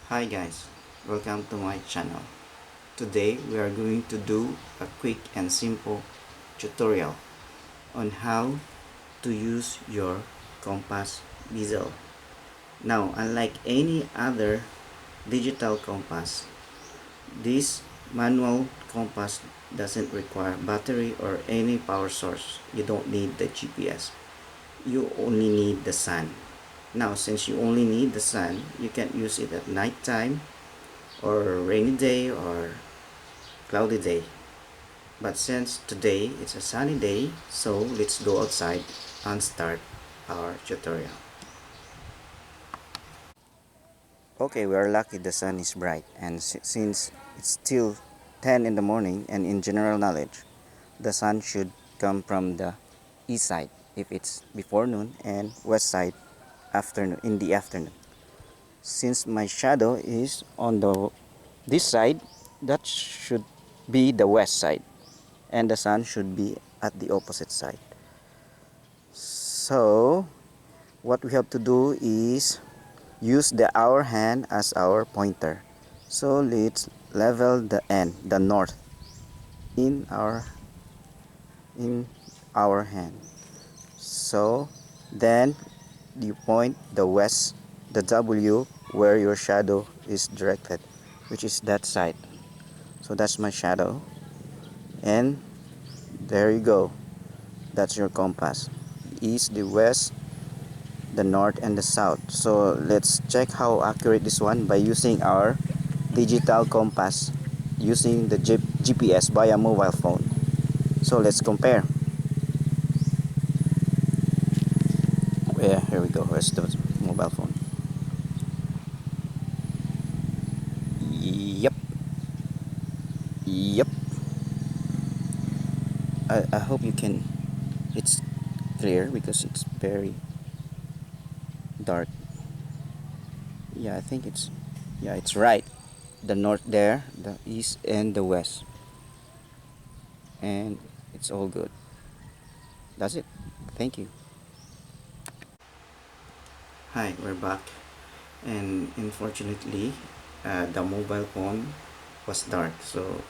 Hi guys, welcome to my channel. Today we are going to do a quick and simple tutorial on how to use your compass bezel. Now, unlike any other digital compass, this manual compass doesn't require battery or any power source. You don't need the GPS. You only need the sun. Now, since you only need the sun, you can use it at night time or rainy day or cloudy day. But since today it's a sunny day, so let's go outside and start our tutorial. Okay, we are lucky the sun is bright, and since it's still 10 in the morning, and in general knowledge the sun should come from the east side if it's before noon, and west side afternoon in the afternoon. Since my shadow is on the this side, that should be the west side, and the sun should be at the opposite side. So what we have to do is use the hour hand as our pointer. So let's level the end, the north, in our hand. So then you point the west, the W, where your shadow is directed, which is that side. So that's my shadow, and there you go. That's your compass: east, the west, the north, and the south. So let's check how accurate this one by using our digital compass, using the GPS via mobile phone. So let's compare. Yeah, here we go. Where's the mobile phone? Yep, yep. I hope you can. It's clear because it's very dark. Yeah, I think it's. Yeah, it's right. The north there, the east, and the west, and it's all good. That's it. Thank you. Hi, we're back, and unfortunately the mobile phone was dark, so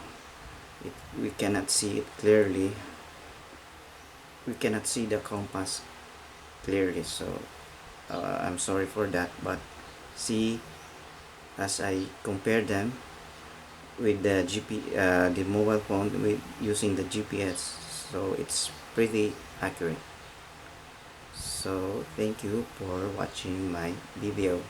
we cannot see it clearly. We cannot see the compass clearly, so I'm sorry for that. But see, as I compare them with the mobile phone with using the GPS, so it's pretty accurate. So thank you for watching my video.